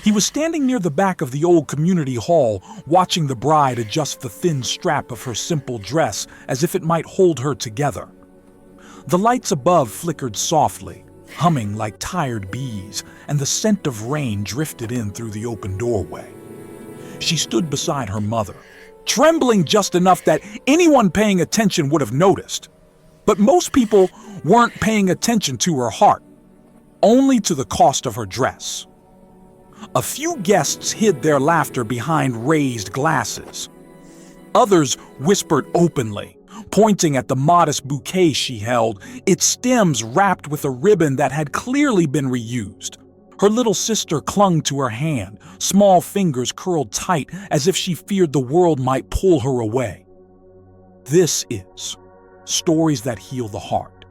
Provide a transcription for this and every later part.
He was standing near the back of the old community hall, watching the bride adjust the thin strap of her simple dress as if it might hold her together. The lights above flickered softly, humming like tired bees, and the scent of rain drifted in through the open doorway. She stood beside her mother, trembling just enough that anyone paying attention would have noticed. But most people weren't paying attention to her heart, only to the cost of her dress. A few guests hid their laughter behind raised glasses. Others whispered openly, pointing at the modest bouquet she held, its stems wrapped with a ribbon that had clearly been reused. Her little sister clung to her hand, small fingers curled tight as if she feared the world might pull her away. This is Stories That Heal the Heart,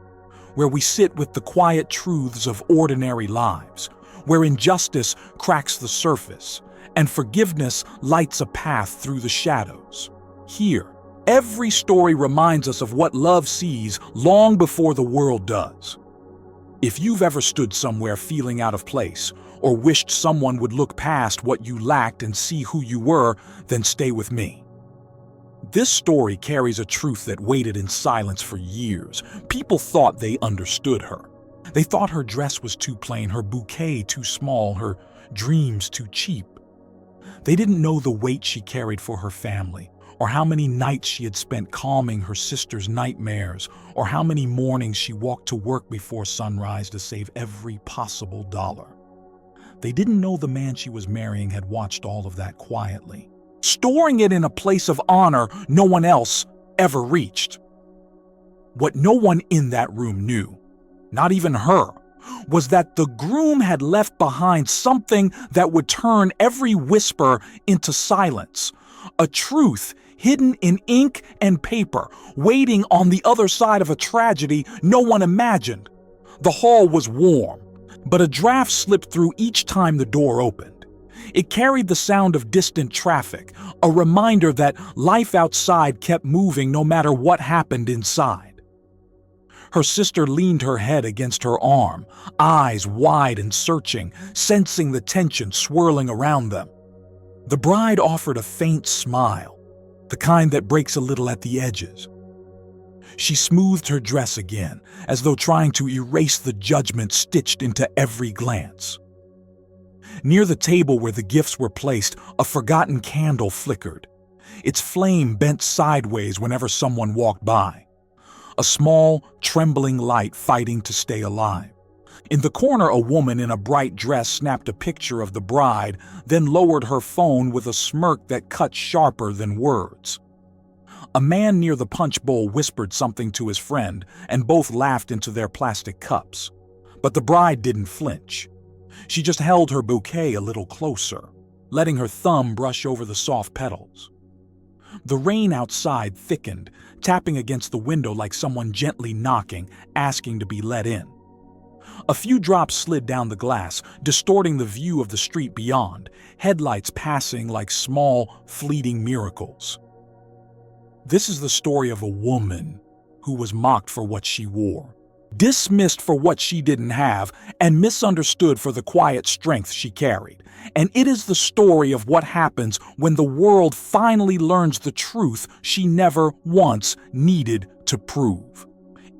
where we sit with the quiet truths of ordinary lives, where injustice cracks the surface and forgiveness lights a path through the shadows. Here, every story reminds us of what love sees long before the world does. If you've ever stood somewhere feeling out of place, or wished someone would look past what you lacked and see who you were, then stay with me. This story carries a truth that waited in silence for years. People thought they understood her. They thought her dress was too plain, her bouquet too small, her dreams too cheap. They didn't know the weight she carried for her family, or how many nights she had spent calming her sister's nightmares, or how many mornings she walked to work before sunrise to save every possible dollar. They didn't know the man she was marrying had watched all of that quietly, storing it in a place of honor no one else ever reached. What no one in that room knew, not even her, was that the groom had left behind something that would turn every whisper into silence, a truth hidden in ink and paper, waiting on the other side of a tragedy no one imagined. The hall was warm, but a draft slipped through each time the door opened. It carried the sound of distant traffic, a reminder that life outside kept moving no matter what happened inside. Her sister leaned her head against her arm, eyes wide and searching, sensing the tension swirling around them. The bride offered a faint smile, the kind that breaks a little at the edges. She smoothed her dress again, as though trying to erase the judgment stitched into every glance. Near the table where the gifts were placed, a forgotten candle flickered. Its flame bent sideways whenever someone walked by. A small, trembling light fighting to stay alive. In the corner, a woman in a bright dress snapped a picture of the bride, then lowered her phone with a smirk that cut sharper than words. A man near the punch bowl whispered something to his friend, and both laughed into their plastic cups. But the bride didn't flinch. She just held her bouquet a little closer, letting her thumb brush over the soft petals. The rain outside thickened, tapping against the window like someone gently knocking, asking to be let in. A few drops slid down the glass, distorting the view of the street beyond, headlights passing like small, fleeting miracles. This is the story of a woman who was mocked for what she wore, dismissed for what she didn't have, and misunderstood for the quiet strength she carried. And it is the story of what happens when the world finally learns the truth she never once needed to prove.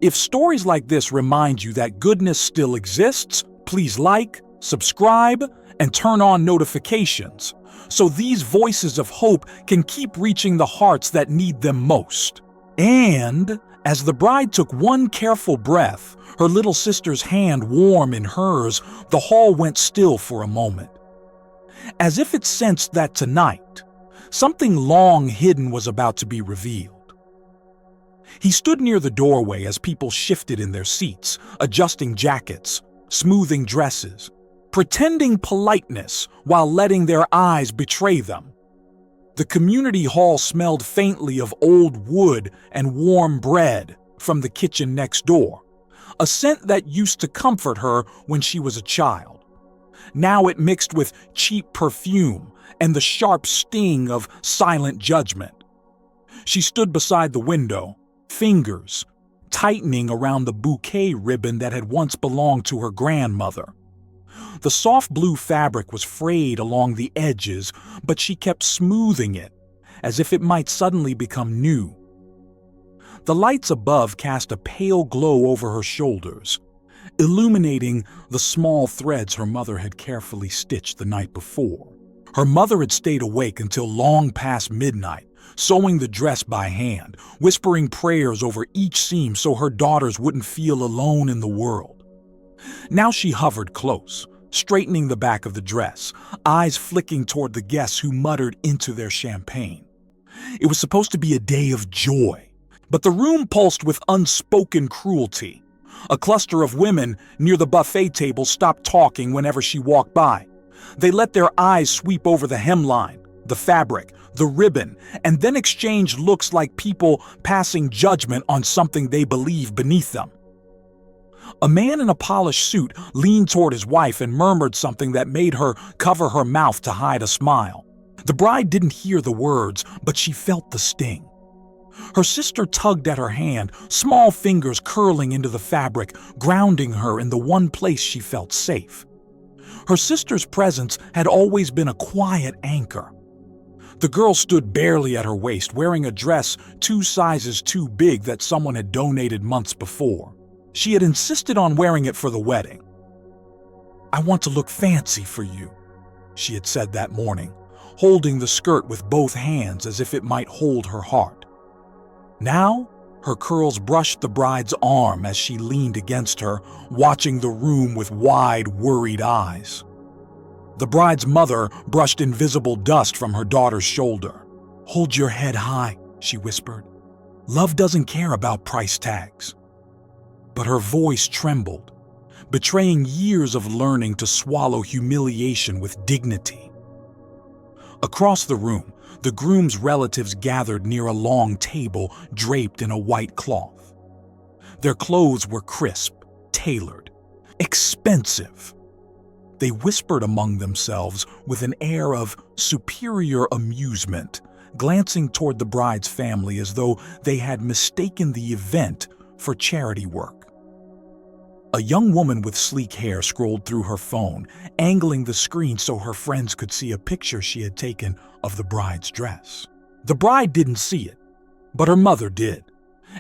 If stories like this remind you that goodness still exists, please like, subscribe, and turn on notifications, so these voices of hope can keep reaching the hearts that need them most. And as the bride took one careful breath, her little sister's hand warm in hers, the hall went still for a moment. As if it sensed that tonight, something long hidden was about to be revealed. He stood near the doorway as people shifted in their seats, adjusting jackets, smoothing dresses, pretending politeness while letting their eyes betray them. The community hall smelled faintly of old wood and warm bread from the kitchen next door, a scent that used to comfort her when she was a child. Now it mixed with cheap perfume and the sharp sting of silent judgment. She stood beside the window, fingers tightening around the bouquet ribbon that had once belonged to her grandmother. The soft blue fabric was frayed along the edges, but she kept smoothing it, as if it might suddenly become new. The lights above cast a pale glow over her shoulders, illuminating the small threads her mother had carefully stitched the night before. Her mother had stayed awake until long past midnight, sewing the dress by hand, whispering prayers over each seam so her daughters wouldn't feel alone in the world. Now she hovered close, straightening the back of the dress, eyes flicking toward the guests who muttered into their champagne. It was supposed to be a day of joy, but the room pulsed with unspoken cruelty. A cluster of women near the buffet table stopped talking whenever she walked by. They let their eyes sweep over the hemline, the fabric, the ribbon, and then exchanged looks like people passing judgment on something they believe beneath them. A man in a polished suit leaned toward his wife and murmured something that made her cover her mouth to hide a smile. The bride didn't hear the words, but she felt the sting. Her sister tugged at her hand, small fingers curling into the fabric, grounding her in the one place she felt safe. Her sister's presence had always been a quiet anchor. The girl stood barely at her waist, wearing a dress 2 sizes too big that someone had donated months before. She had insisted on wearing it for the wedding. "I want to look fancy for you," she had said that morning, holding the skirt with both hands as if it might hold her heart. Now, her curls brushed the bride's arm as she leaned against her, watching the room with wide, worried eyes. The bride's mother brushed invisible dust from her daughter's shoulder. "Hold your head high," she whispered. "Love doesn't care about price tags." But her voice trembled, betraying years of learning to swallow humiliation with dignity. Across the room, the groom's relatives gathered near a long table draped in a white cloth. Their clothes were crisp, tailored, expensive. They whispered among themselves with an air of superior amusement, glancing toward the bride's family as though they had mistaken the event for charity work. A young woman with sleek hair scrolled through her phone, angling the screen so her friends could see a picture she had taken of the bride's dress. The bride didn't see it, but her mother did,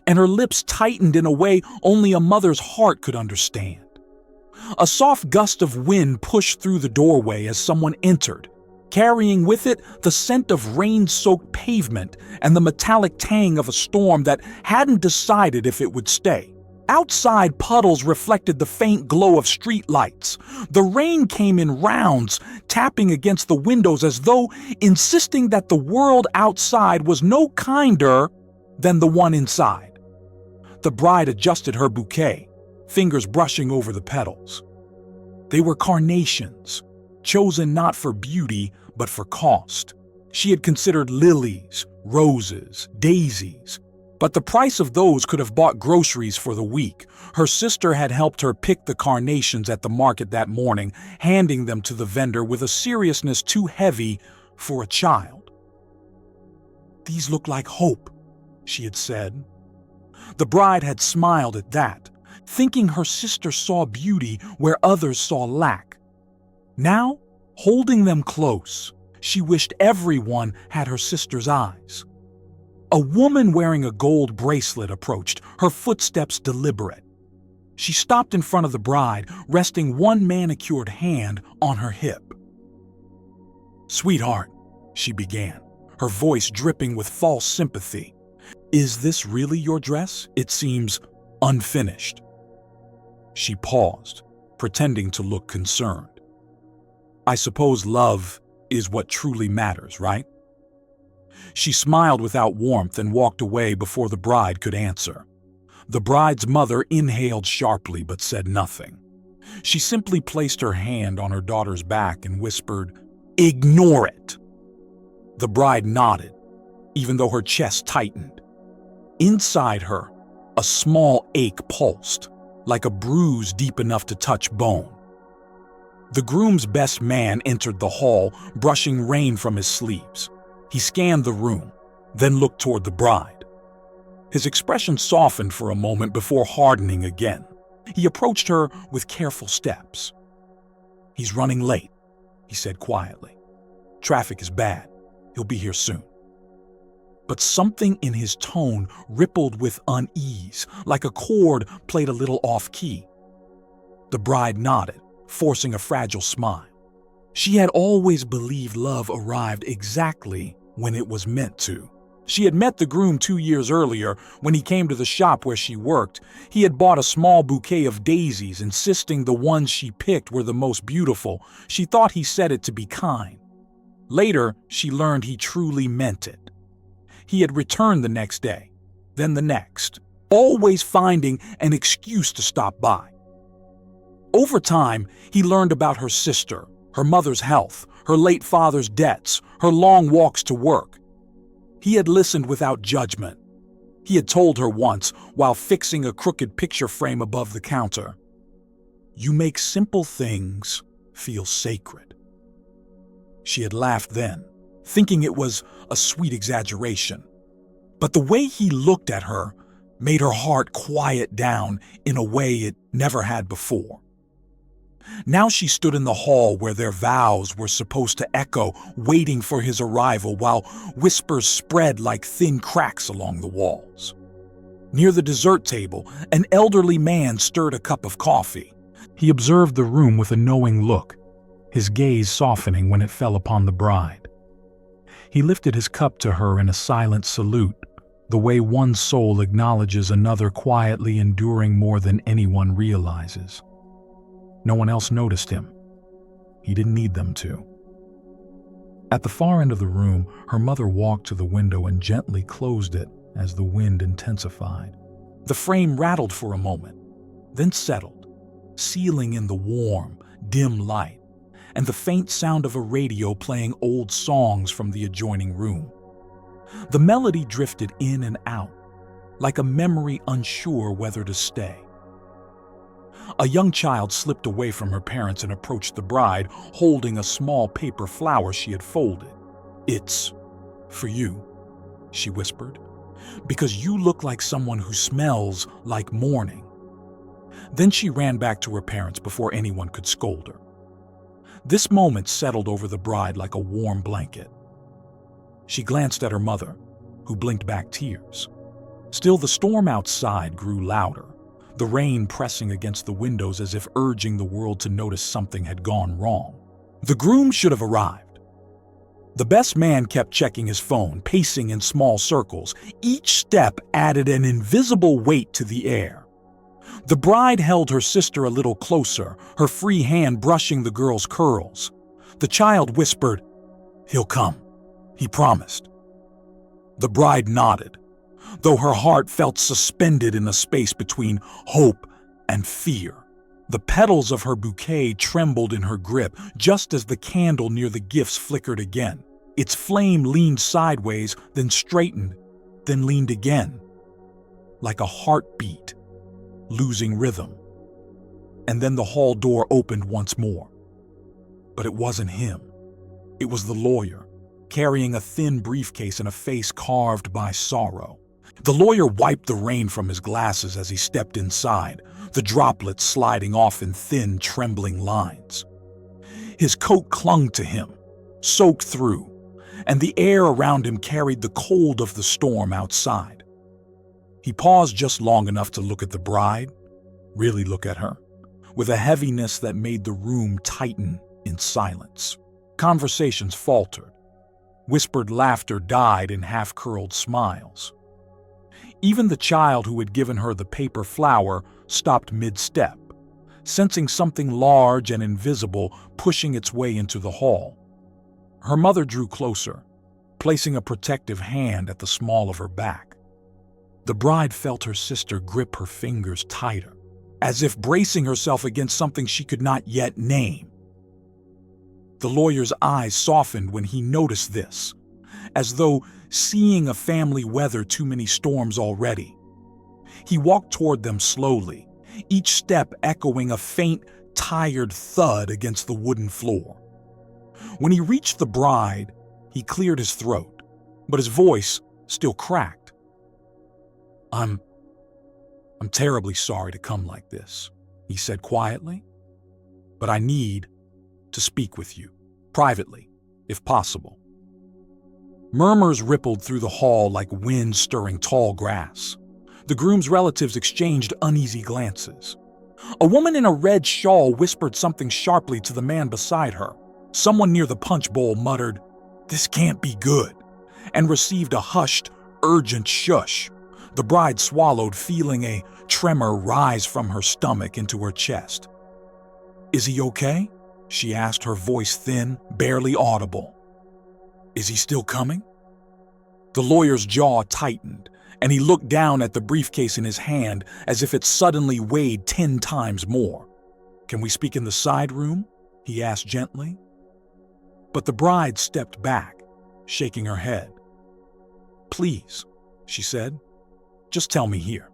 and her lips tightened in a way only a mother's heart could understand. A soft gust of wind pushed through the doorway as someone entered, carrying with it the scent of rain-soaked pavement and the metallic tang of a storm that hadn't decided if it would stay. Outside, puddles reflected the faint glow of street lights. The rain came in rounds, tapping against the windows as though insisting that the world outside was no kinder than the one inside. The bride adjusted her bouquet, fingers brushing over the petals. They were carnations, chosen not for beauty but for cost. She had considered lilies, roses, daisies, but the price of those could have bought groceries for the week. Her sister had helped her pick the carnations at the market that morning, handing them to the vendor with a seriousness too heavy for a child. "These look like hope," she had said. The bride had smiled at that, thinking her sister saw beauty where others saw lack. Now, holding them close, she wished everyone had her sister's eyes. A woman wearing a gold bracelet approached, her footsteps deliberate. She stopped in front of the bride, resting one manicured hand on her hip. "Sweetheart," she began, her voice dripping with false sympathy. "Is this really your dress? It seems unfinished." She paused, pretending to look concerned. "I suppose love is what truly matters, right?" She smiled without warmth and walked away before the bride could answer. The bride's mother inhaled sharply but said nothing. She simply placed her hand on her daughter's back and whispered, "Ignore it." The bride nodded, even though her chest tightened. Inside her, a small ache pulsed, like a bruise deep enough to touch bone. The groom's best man entered the hall, brushing rain from his sleeves. He scanned the room, then looked toward the bride. His expression softened for a moment before hardening again. He approached her with careful steps. "He's running late," he said quietly. "Traffic is bad. He'll be here soon." But something in his tone rippled with unease, like a chord played a little off-key. The bride nodded, forcing a fragile smile. She had always believed love arrived exactly when it was meant to. She had met the groom 2 years earlier when he came to the shop where she worked. He had bought a small bouquet of daisies, insisting the ones she picked were the most beautiful. She thought he said it to be kind. Later, she learned he truly meant it. He had returned the next day, then the next, always finding an excuse to stop by. Over time, he learned about her sister, her mother's health, her late father's debts, her long walks to work. He had listened without judgment. He had told her once, while fixing a crooked picture frame above the counter, "You make simple things feel sacred." She had laughed then, thinking it was a sweet exaggeration. But the way he looked at her made her heart quiet down in a way it never had before. Now she stood in the hall where their vows were supposed to echo, waiting for his arrival, while whispers spread like thin cracks along the walls. Near the dessert table, an elderly man stirred a cup of coffee. He observed the room with a knowing look, his gaze softening when it fell upon the bride. He lifted his cup to her in a silent salute, the way one soul acknowledges another, quietly enduring more than anyone realizes. No one else noticed him. He didn't need them to. At the far end of the room, her mother walked to the window and gently closed it as the wind intensified. The frame rattled for a moment, then settled, sealing in the warm, dim light and the faint sound of a radio playing old songs from the adjoining room. The melody drifted in and out, like a memory unsure whether to stay. A young child slipped away from her parents and approached the bride, holding a small paper flower she had folded. "It's for you," she whispered, "because you look like someone who smells like morning." Then she ran back to her parents before anyone could scold her. This moment settled over the bride like a warm blanket. She glanced at her mother, who blinked back tears. Still, the storm outside grew louder, the rain pressing against the windows as if urging the world to notice something had gone wrong. The groom should have arrived. The best man kept checking his phone, pacing in small circles. Each step added an invisible weight to the air. The bride held her sister a little closer, her free hand brushing the girl's curls. The child whispered, "He'll come. He promised." The bride nodded, though her heart felt suspended in a space between hope and fear. The petals of her bouquet trembled in her grip just as the candle near the gifts flickered again. Its flame leaned sideways, then straightened, then leaned again, like a heartbeat, losing rhythm. And then the hall door opened once more. But it wasn't him. It was the lawyer, carrying a thin briefcase and a face carved by sorrow. The lawyer wiped the rain from his glasses as he stepped inside, the droplets sliding off in thin, trembling lines. His coat clung to him, soaked through, and the air around him carried the cold of the storm outside. He paused just long enough to look at the bride, really look at her, with a heaviness that made the room tighten in silence. Conversations faltered. Whispered laughter died in half-curled smiles. Even the child who had given her the paper flower stopped mid-step, sensing something large and invisible pushing its way into the hall. Her mother drew closer, placing a protective hand at the small of her back. The bride felt her sister grip her fingers tighter, as if bracing herself against something she could not yet name. The lawyer's eyes softened when he noticed this, as though seeing a family weather too many storms already. He walked toward them slowly, each step echoing a faint, tired thud against the wooden floor. When he reached the bride, he cleared his throat, but his voice still cracked. I'm terribly sorry to come like this," he said quietly, "but I need to speak with you, privately, if possible." Murmurs rippled through the hall like wind stirring tall grass. The groom's relatives exchanged uneasy glances. A woman in a red shawl whispered something sharply to the man beside her. Someone near the punch bowl muttered, "This can't be good," and received a hushed, urgent shush. The bride swallowed, feeling a tremor rise from her stomach into her chest. "Is he okay?" she asked, her voice thin, barely audible. "Is he still coming?" The lawyer's jaw tightened, and he looked down at the briefcase in his hand as if it suddenly weighed 10 times more. "Can we speak in the side room?" he asked gently. But the bride stepped back, shaking her head. "Please," she said, "just tell me here."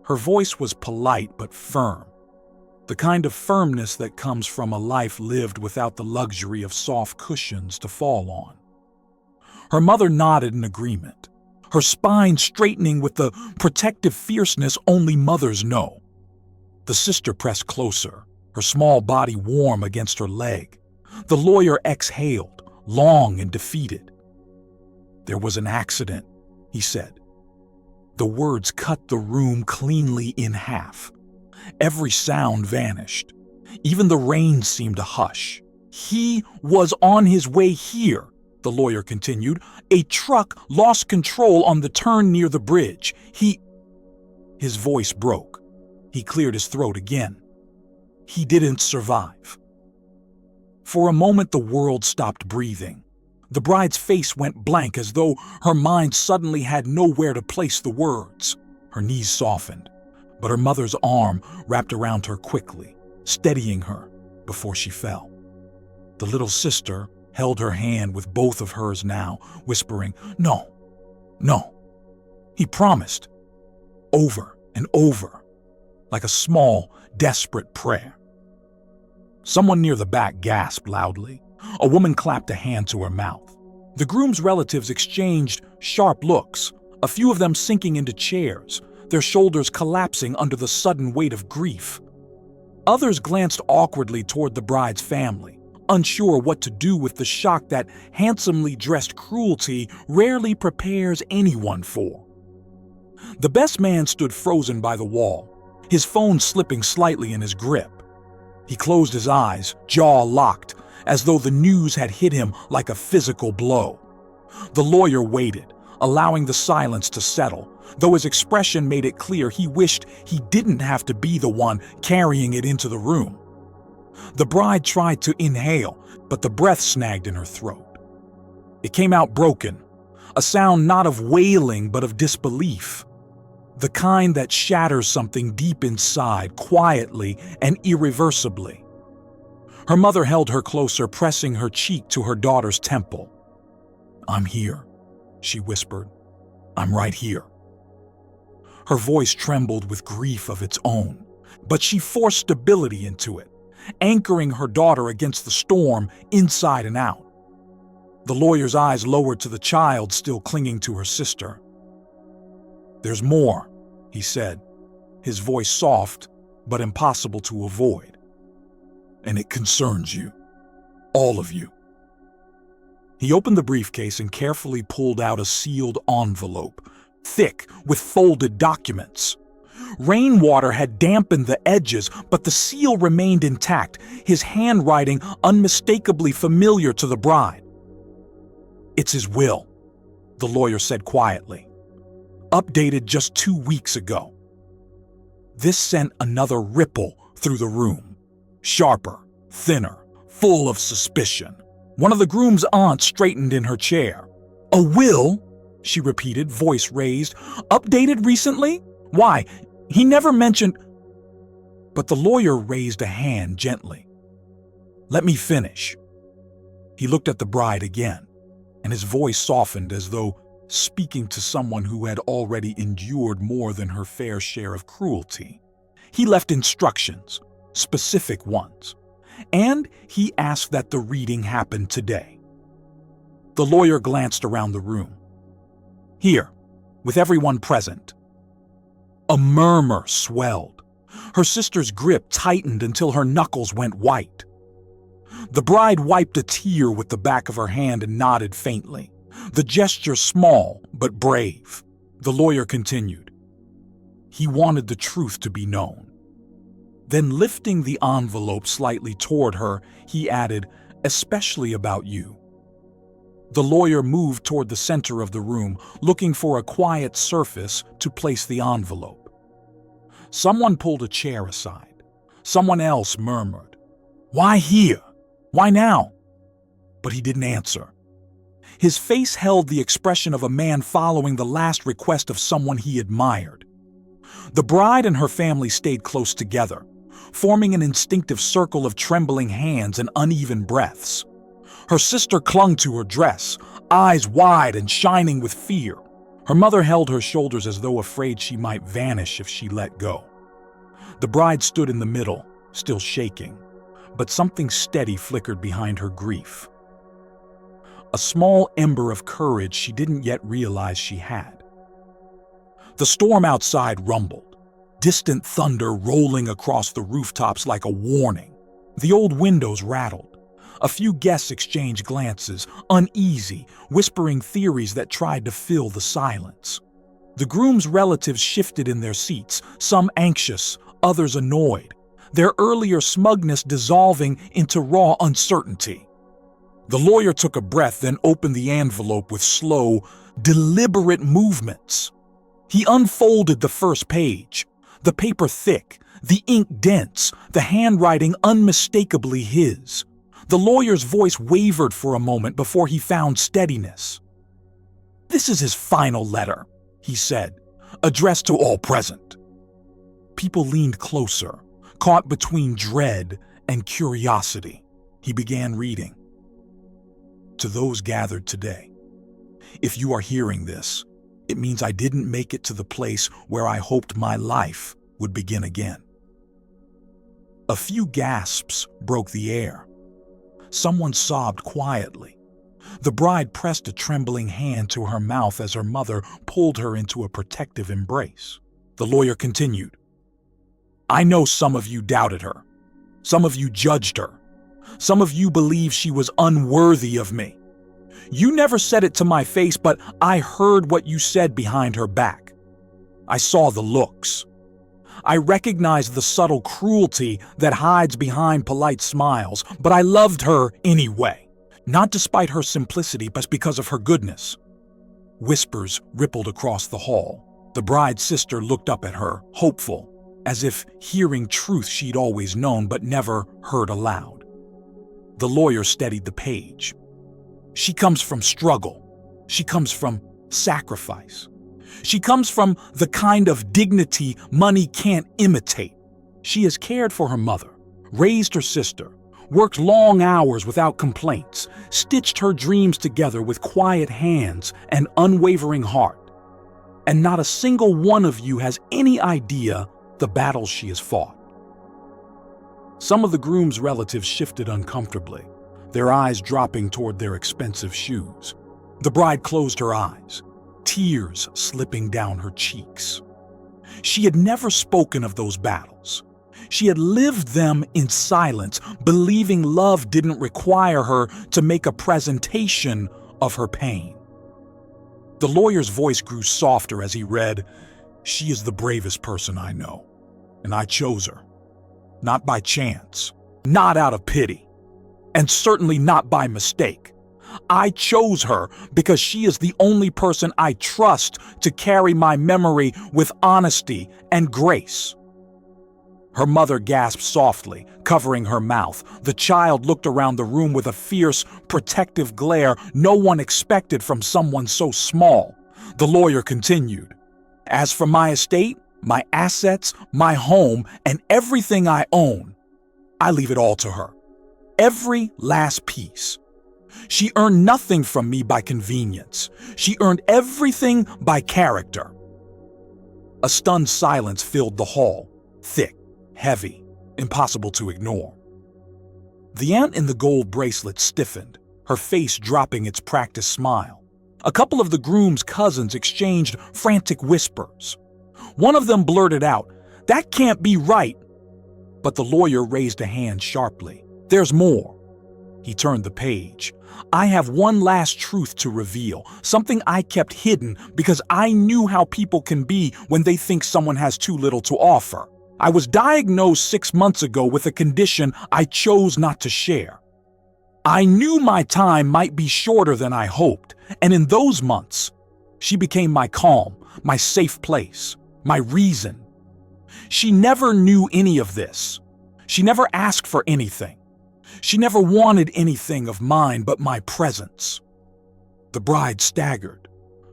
Her voice was polite but firm, the kind of firmness that comes from a life lived without the luxury of soft cushions to fall on. Her mother nodded in agreement, her spine straightening with the protective fierceness only mothers know. The sister pressed closer, her small body warm against her leg. The lawyer exhaled, long and defeated. "There was an accident," he said. The words cut the room cleanly in half. Every sound vanished. Even the rain seemed to hush. "He was on his way here," the lawyer continued. "A truck lost control on the turn near the bridge. His voice broke. He cleared his throat again. "He didn't survive." For a moment the world stopped breathing. The bride's face went blank as though her mind suddenly had nowhere to place the words. Her knees softened, but her mother's arm wrapped around her quickly, steadying her before she fell. The little sister held her hand with both of hers now, whispering, "No, no." He promised, over and over, like a small, desperate prayer. Someone near the back gasped loudly. A woman clapped a hand to her mouth. The groom's relatives exchanged sharp looks, a few of them sinking into chairs, their shoulders collapsing under the sudden weight of grief. Others glanced awkwardly toward the bride's family, unsure what to do with the shock that handsomely dressed cruelty rarely prepares anyone for. The best man stood frozen by the wall, his phone slipping slightly in his grip. He closed his eyes, jaw locked, as though the news had hit him like a physical blow. The lawyer waited, allowing the silence to settle, though his expression made it clear he wished he didn't have to be the one carrying it into the room. The bride tried to inhale, but the breath snagged in her throat. It came out broken, a sound not of wailing but of disbelief, the kind that shatters something deep inside, quietly and irreversibly. Her mother held her closer, pressing her cheek to her daughter's temple. "I'm here," she whispered. "I'm right here." Her voice trembled with grief of its own, but she forced stability into it, anchoring her daughter against the storm inside and out. The lawyer's eyes lowered to the child still clinging to her sister. "There's more," he said, his voice soft but impossible to avoid. "And it concerns you. All of you." He opened the briefcase and carefully pulled out a sealed envelope, thick with folded documents. Rainwater had dampened the edges, but the seal remained intact, his handwriting unmistakably familiar to the bride. "It's his will," the lawyer said quietly. "Updated just 2 weeks ago." This sent another ripple through the room, sharper, thinner, full of suspicion. One of the groom's aunts straightened in her chair. "A will?" she repeated, voice raised. "Updated recently? Why, he never mentioned—" But the lawyer raised a hand gently. "Let me finish." He looked at the bride again, and his voice softened as though speaking to someone who had already endured more than her fair share of cruelty. He left instructions, specific ones, and he asked that the reading happen today. The lawyer glanced around the room. "Here, with everyone present." A murmur swelled. Her sister's grip tightened until her knuckles went white. The bride wiped a tear with the back of her hand and nodded faintly, the gesture small but brave. The lawyer continued. He wanted the truth to be known. Then, lifting the envelope slightly toward her, he added, especially about you. The lawyer moved toward the center of the room, looking for a quiet surface to place the envelope. Someone pulled a chair aside. Someone else murmured, "Why here? Why now?" But he didn't answer. His face held the expression of a man following the last request of someone he admired. The bride and her family stayed close together, forming an instinctive circle of trembling hands and uneven breaths. Her sister clung to her dress, eyes wide and shining with fear. Her mother held her shoulders as though afraid she might vanish if she let go. The bride stood in the middle, still shaking, but something steady flickered behind her grief. A small ember of courage she didn't yet realize she had. The storm outside rumbled, distant thunder rolling across the rooftops like a warning. The old windows rattled. A few guests exchanged glances, uneasy, whispering theories that tried to fill the silence. The groom's relatives shifted in their seats, some anxious, others annoyed, their earlier smugness dissolving into raw uncertainty. The lawyer took a breath, then opened the envelope with slow, deliberate movements. He unfolded the first page, the paper thick, the ink dense, the handwriting unmistakably his. The lawyer's voice wavered for a moment before he found steadiness. "This is his final letter," he said, addressed to all present. People leaned closer, caught between dread and curiosity. He began reading. "To those gathered today, if you are hearing this, it means I didn't make it to the place where I hoped my life would begin again." A few gasps broke the air. Someone sobbed quietly. The bride pressed a trembling hand to her mouth as her mother pulled her into a protective embrace. The lawyer continued. "I know some of you doubted her. Some of you judged her. Some of you believed she was unworthy of me. You never said it to my face, but I heard what you said behind her back. I saw the looks. I recognized the subtle cruelty that hides behind polite smiles, but I loved her anyway, not despite her simplicity, but because of her goodness." Whispers rippled across the hall. The bride's sister looked up at her, hopeful, as if hearing truth she'd always known but never heard aloud. The lawyer steadied the page. "She comes from struggle. She comes from sacrifice. She comes from the kind of dignity money can't imitate. She has cared for her mother, raised her sister, worked long hours without complaints, stitched her dreams together with quiet hands and unwavering heart. And not a single one of you has any idea the battles she has fought." Some of the groom's relatives shifted uncomfortably, their eyes dropping toward their expensive shoes. The bride closed her eyes, tears slipping down her cheeks. She had never spoken of those battles. She had lived them in silence, believing love didn't require her to make a presentation of her pain. The lawyer's voice grew softer as he read, "She is the bravest person I know, and I chose her. Not by chance, not out of pity, and certainly not by mistake. I chose her because she is the only person I trust to carry my memory with honesty and grace." Her mother gasped softly, covering her mouth. The child looked around the room with a fierce, protective glare no one expected from someone so small. The lawyer continued, "As for my estate, my assets, my home, and everything I own, I leave it all to her. Every last piece. She earned nothing from me by convenience. She earned everything by character." A stunned silence filled the hall, thick, heavy, impossible to ignore. The aunt in the gold bracelet stiffened, her face dropping its practiced smile. A couple of the groom's cousins exchanged frantic whispers. One of them blurted out, "That can't be right." But the lawyer raised a hand sharply. "There's more. He turned the page. "I have one last truth to reveal, something I kept hidden because I knew how people can be when they think someone has too little to offer. I was diagnosed 6 months ago with a condition I chose not to share. I knew my time might be shorter than I hoped, and in those months, she became my calm, my safe place, my reason. She never knew any of this. She never asked for anything. She never wanted anything of mine but my presence." The bride staggered.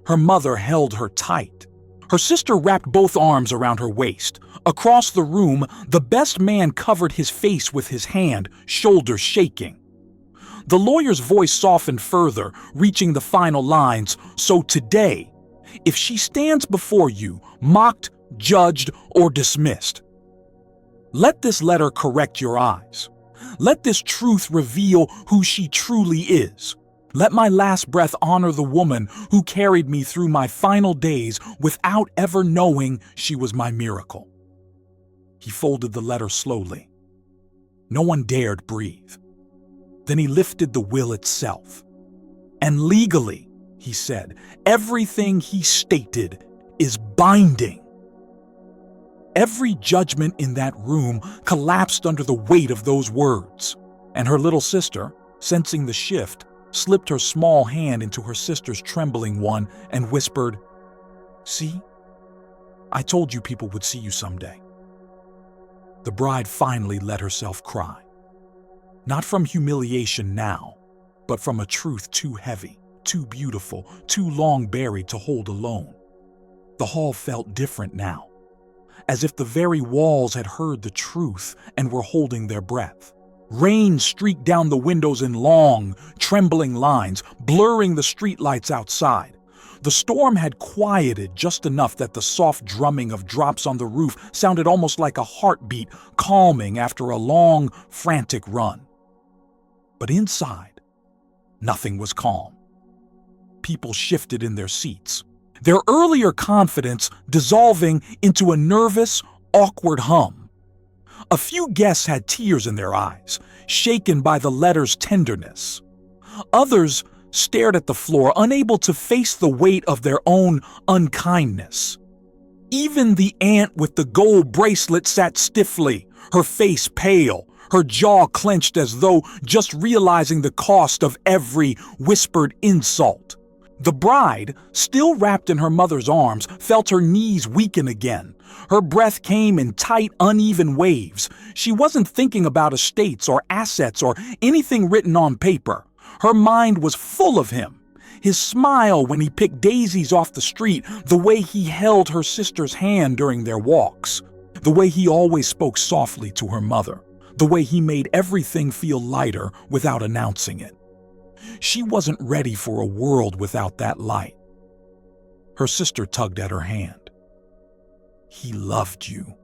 Her mother held her tight. Her sister wrapped both arms around her waist. Across the room, the best man covered his face with his hand, shoulders shaking. The lawyer's voice softened further, reaching the final lines. "So today, if she stands before you, mocked, judged, or dismissed, let this letter correct your eyes. Let this truth reveal who she truly is. Let my last breath honor the woman who carried me through my final days without ever knowing she was my miracle." He folded the letter slowly. No one dared breathe. Then he lifted the will itself. "And legally," he said, "everything he stated is binding." Every judgment in that room collapsed under the weight of those words, and her little sister, sensing the shift, slipped her small hand into her sister's trembling one and whispered, "See? I told you people would see you someday." The bride finally let herself cry. Not from humiliation now, but from a truth too heavy, too beautiful, too long buried to hold alone. The hall felt different now, as if the very walls had heard the truth and were holding their breath. Rain streaked down the windows in long, trembling lines, blurring the streetlights outside. The storm had quieted just enough that the soft drumming of drops on the roof sounded almost like a heartbeat, calming after a long, frantic run. But inside, nothing was calm. People shifted in their seats, their earlier confidence dissolving into a nervous, awkward hum. A few guests had tears in their eyes, shaken by the letter's tenderness. Others stared at the floor, unable to face the weight of their own unkindness. Even the aunt with the gold bracelet sat stiffly, her face pale, her jaw clenched as though just realizing the cost of every whispered insult. The bride, still wrapped in her mother's arms, felt her knees weaken again. Her breath came in tight, uneven waves. She wasn't thinking about estates or assets or anything written on paper. Her mind was full of him. His smile when he picked daisies off the street, the way he held her sister's hand during their walks, the way he always spoke softly to her mother, the way he made everything feel lighter without announcing it. She wasn't ready for a world without that light. Her sister tugged at her hand. "He loved you,"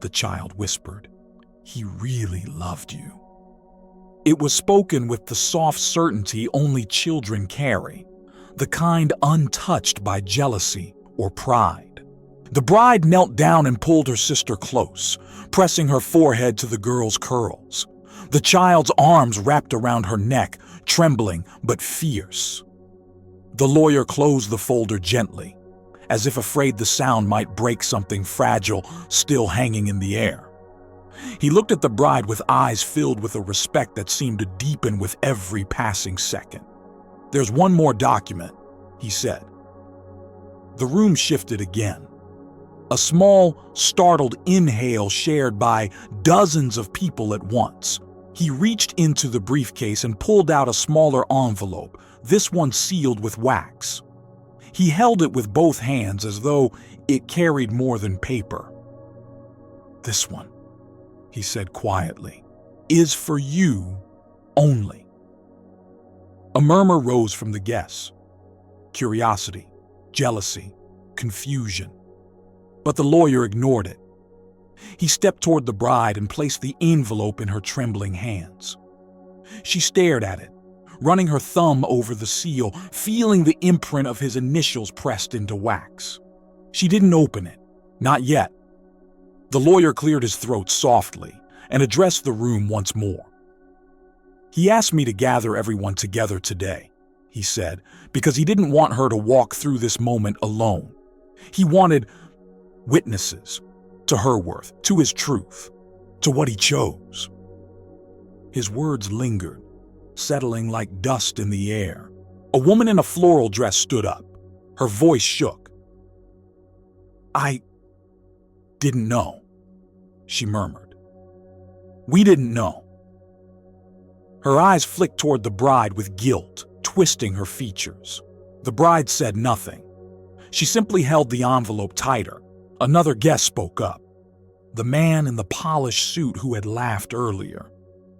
the child whispered. "He really loved you." It was spoken with the soft certainty only children carry, the kind untouched by jealousy or pride. The bride knelt down and pulled her sister close, pressing her forehead to the girl's curls. The child's arms wrapped around her neck, trembling but fierce. The lawyer closed the folder gently, as if afraid the sound might break something fragile still hanging in the air. He looked at the bride with eyes filled with a respect that seemed to deepen with every passing second. "There's one more document," he said. The room shifted again. A small, startled inhale shared by dozens of people at once. He reached into the briefcase and pulled out a smaller envelope, this one sealed with wax. He held it with both hands as though it carried more than paper. "This one," he said quietly, "is for you only." A murmur rose from the guests. Curiosity, jealousy, confusion. But the lawyer ignored it. He stepped toward the bride and placed the envelope in her trembling hands. She stared at it, running her thumb over the seal, feeling the imprint of his initials pressed into wax. She didn't open it, not yet. The lawyer cleared his throat softly and addressed the room once more. "He asked me to gather everyone together today," he said, "because he didn't want her to walk through this moment alone. He wanted witnesses to her worth, to his truth, to what he chose." His words lingered, settling like dust in the air. A woman in a floral dress stood up. Her voice shook. "I didn't know," she murmured. "We didn't know." Her eyes flicked toward the bride with guilt, twisting her features. The bride said nothing. She simply held the envelope tighter. Another guest spoke up. The man in the polished suit who had laughed earlier.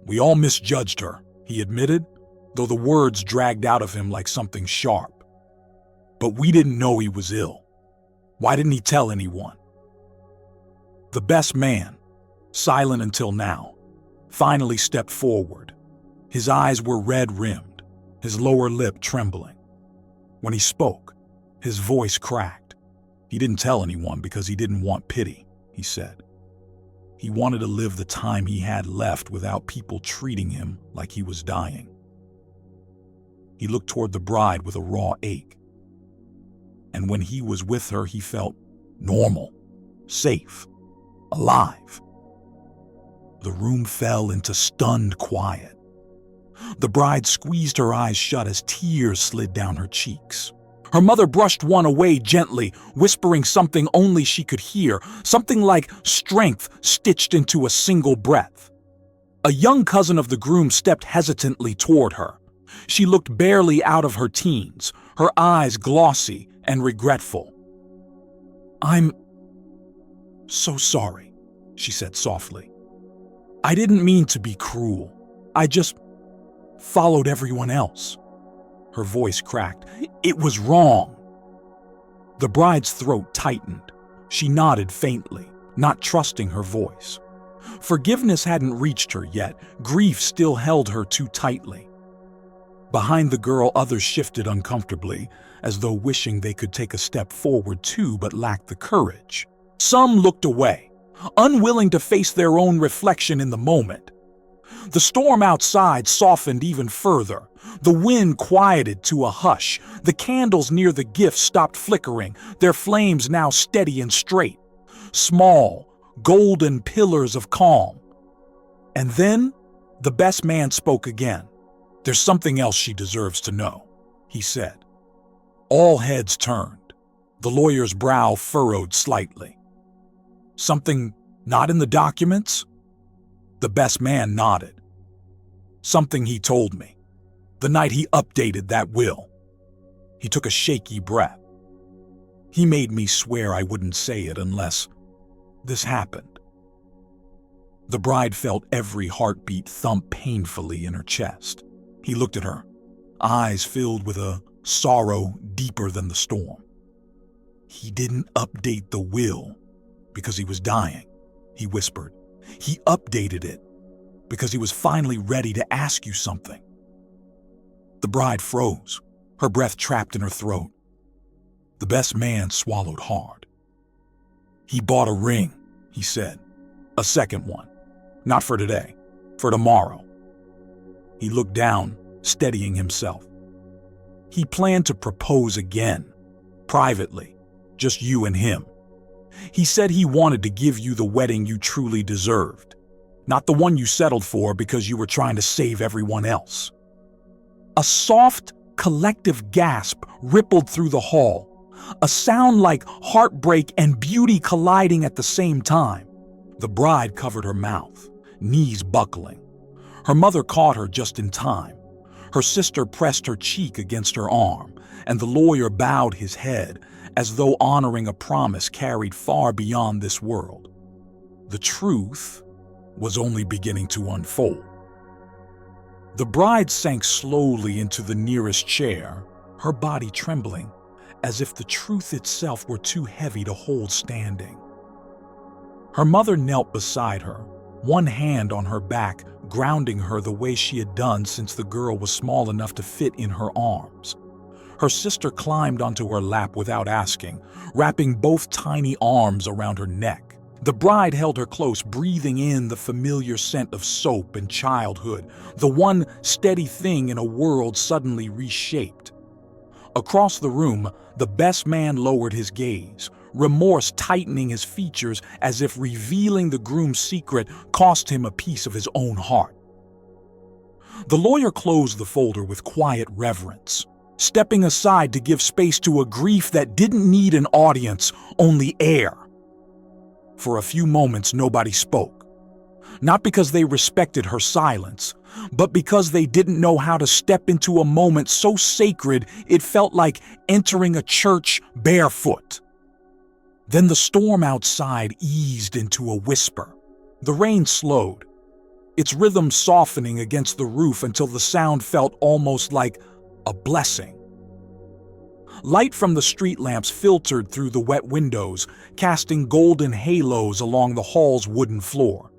"We all misjudged her," he admitted, though the words dragged out of him like something sharp. "But we didn't know he was ill. Why didn't he tell anyone?" The best man, silent until now, finally stepped forward. His eyes were red-rimmed, his lower lip trembling. When he spoke, his voice cracked. He didn't tell anyone because he didn't want pity, he said. He wanted to live the time he had left without people treating him like he was dying. He looked toward the bride with a raw ache. And when he was with her, he felt normal, safe, alive. The room fell into stunned quiet. The bride squeezed her eyes shut as tears slid down her cheeks. Her mother brushed one away gently, whispering something only she could hear, something like strength stitched into a single breath. A young cousin of the groom stepped hesitantly toward her. She looked barely out of her teens, her eyes glossy and regretful. "I'm so sorry," she said softly. "I didn't mean to be cruel. I just followed everyone else." Her voice cracked. "It was wrong." The bride's throat tightened. She nodded faintly, not trusting her voice. Forgiveness hadn't reached her yet. Grief still held her too tightly. Behind the girl, others shifted uncomfortably, as though wishing they could take a step forward too, but lacked the courage. Some looked away, unwilling to face their own reflection in the moment. The storm outside softened even further. The wind quieted to a hush. The candles near the gift stopped flickering, their flames now steady and straight. Small, golden pillars of calm. And then, the best man spoke again. "There's something else she deserves to know," he said. All heads turned. The lawyer's brow furrowed slightly. "Something not in the documents?" The best man nodded. "Something he told me, the night he updated that will." He took a shaky breath. "He made me swear I wouldn't say it unless this happened." The bride felt every heartbeat thump painfully in her chest. He looked at her, eyes filled with a sorrow deeper than the storm. "He didn't update the will because he was dying," he whispered. "He updated it because he was finally ready to ask you something." The bride froze, her breath trapped in her throat. The best man swallowed hard. "He bought a ring," he said. "A second one. Not for today, for tomorrow." He looked down, steadying himself. "He planned to propose again, privately, just you and him. He said he wanted to give you the wedding you truly deserved, not the one you settled for because you were trying to save everyone else." A soft, collective gasp rippled through the hall, a sound like heartbreak and beauty colliding at the same time. The bride covered her mouth, knees buckling. Her mother caught her just in time. Her sister pressed her cheek against her arm, and the lawyer bowed his head as though honoring a promise carried far beyond this world. The truth was only beginning to unfold. The bride sank slowly into the nearest chair, her body trembling, as if the truth itself were too heavy to hold standing. Her mother knelt beside her, one hand on her back, grounding her the way she had done since the girl was small enough to fit in her arms. Her sister climbed onto her lap without asking, wrapping both tiny arms around her neck. The bride held her close, breathing in the familiar scent of soap and childhood, the one steady thing in a world suddenly reshaped. Across the room, the best man lowered his gaze, remorse tightening his features as if revealing the groom's secret cost him a piece of his own heart. The lawyer closed the folder with quiet reverence, stepping aside to give space to a grief that didn't need an audience, only air. For a few moments, nobody spoke. Not because they respected her silence, but because they didn't know how to step into a moment so sacred it felt like entering a church barefoot. Then the storm outside eased into a whisper. The rain slowed, its rhythm softening against the roof until the sound felt almost like a blessing. Light from the street lamps filtered through the wet windows, casting golden halos along the hall's wooden floor.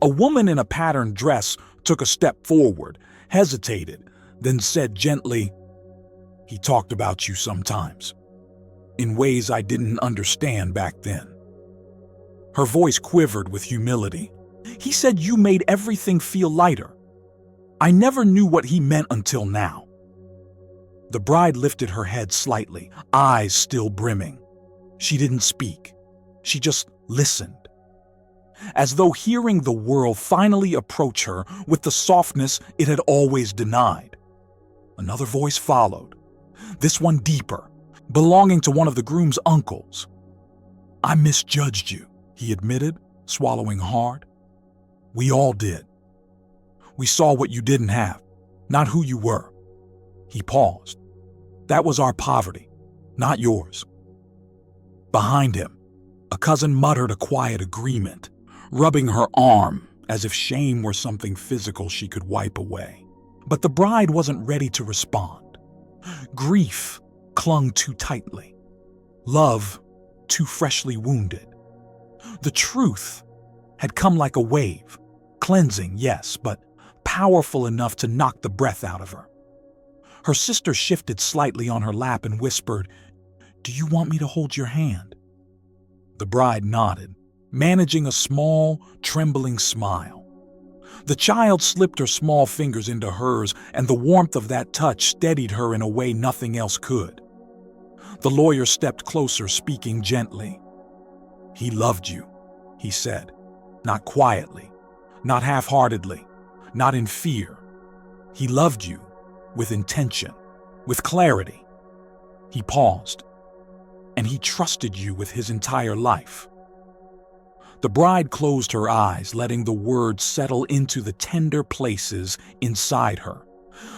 A woman in a patterned dress took a step forward, hesitated, then said gently, "He talked about you sometimes, in ways I didn't understand back then." Her voice quivered with humility. "He said you made everything feel lighter. I never knew what he meant until now." The bride lifted her head slightly, eyes still brimming. She didn't speak. She just listened, as though hearing the world finally approach her with the softness it had always denied. Another voice followed, this one deeper, belonging to one of the groom's uncles. "I misjudged you," he admitted, swallowing hard. "We all did. We saw what you didn't have, not who you were." He paused. "That was our poverty, not yours." Behind him, a cousin muttered a quiet agreement, rubbing her arm as if shame were something physical she could wipe away. But the bride wasn't ready to respond. Grief clung too tightly. Love too freshly wounded. The truth had come like a wave, cleansing, yes, but powerful enough to knock the breath out of her. Her sister shifted slightly on her lap and whispered, "Do you want me to hold your hand?" The bride nodded, managing a small, trembling smile. The child slipped her small fingers into hers, and the warmth of that touch steadied her in a way nothing else could. The lawyer stepped closer, speaking gently. "He loved you," he said, not quietly, not half-heartedly, not in fear. "He loved you with intention, with clarity." He paused. "And he trusted you with his entire life." The bride closed her eyes, letting the words settle into the tender places inside her.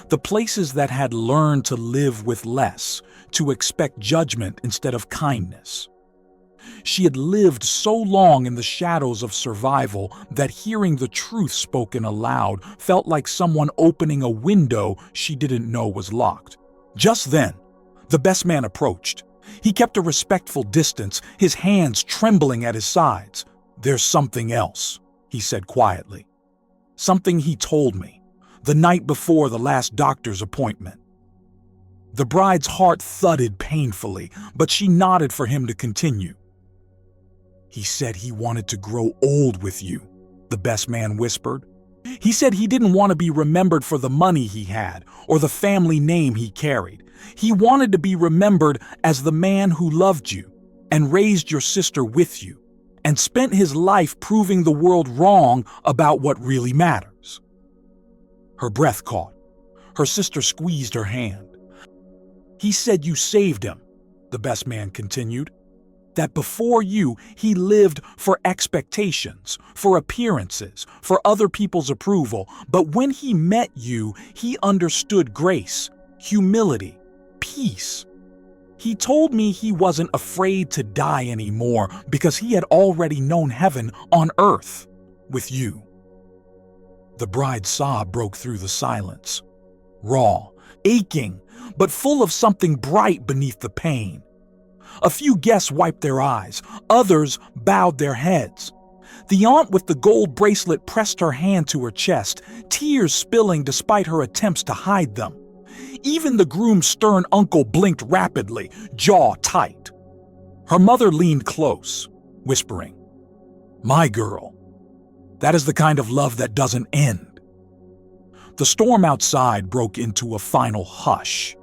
The places that had learned to live with less, to expect judgment instead of kindness. She had lived so long in the shadows of survival that hearing the truth spoken aloud felt like someone opening a window she didn't know was locked. Just then, the best man approached. He kept a respectful distance, his hands trembling at his sides. "There's something else," he said quietly. "Something he told me, the night before the last doctor's appointment." The bride's heart thudded painfully, but she nodded for him to continue. "He said he wanted to grow old with you," the best man whispered. "He said he didn't want to be remembered for the money he had or the family name he carried. He wanted to be remembered as the man who loved you and raised your sister with you and spent his life proving the world wrong about what really matters." Her breath caught. Her sister squeezed her hand. "He said you saved him," the best man continued. "That before you, he lived for expectations, for appearances, for other people's approval. But when he met you, he understood grace, humility, peace. He told me he wasn't afraid to die anymore because he had already known heaven on earth with you." The bride's sob broke through the silence, raw, aching, but full of something bright beneath the pain. A few guests wiped their eyes, others bowed their heads. The aunt with the gold bracelet pressed her hand to her chest, tears spilling despite her attempts to hide them. Even the groom's stern uncle blinked rapidly, jaw tight. Her mother leaned close, whispering, My girl, that is the kind of love that doesn't end. The storm outside broke into a final hush.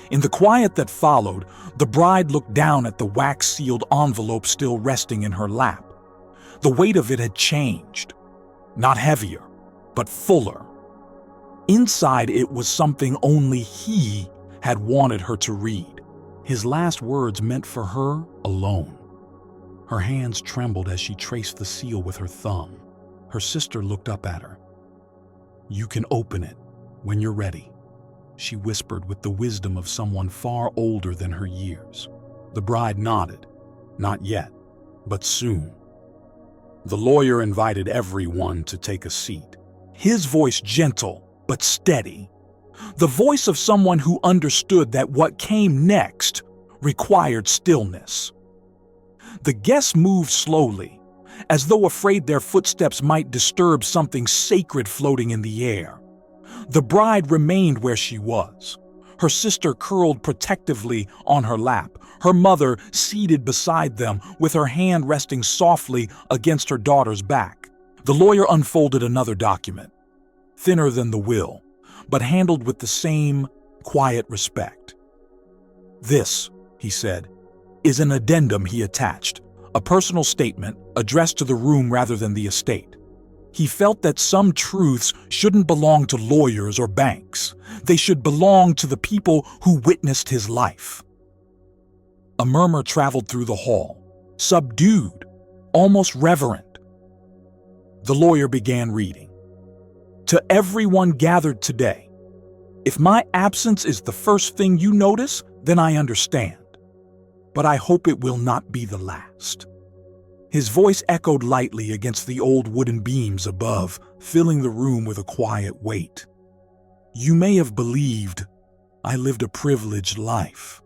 In the quiet that followed, the bride looked down at the wax-sealed envelope still resting in her lap. The weight of it had changed. Not heavier, but fuller. Inside it was something only he had wanted her to read. His last words meant for her alone. Her hands trembled as she traced the seal with her thumb. Her sister looked up at her. "You can open it when you're ready," she whispered with the wisdom of someone far older than her years. The bride nodded. Not yet, but soon. The lawyer invited everyone to take a seat. His voice gentle but steady. The voice of someone who understood that what came next required stillness. The guests moved slowly, as though afraid their footsteps might disturb something sacred floating in the air. The bride remained where she was, her sister curled protectively on her lap, her mother seated beside them with her hand resting softly against her daughter's back. The lawyer unfolded another document, thinner than the will, but handled with the same quiet respect. "This," he said, "is an addendum he attached, a personal statement addressed to the room rather than the estate. He felt that some truths shouldn't belong to lawyers or banks. They should belong to the people who witnessed his life." A murmur traveled through the hall, subdued, almost reverent. The lawyer began reading. "To everyone gathered today, if my absence is the first thing you notice, then I understand. But I hope it will not be the last." His voice echoed lightly against the old wooden beams above, filling the room with a quiet weight. "You may have believed I lived a privileged life.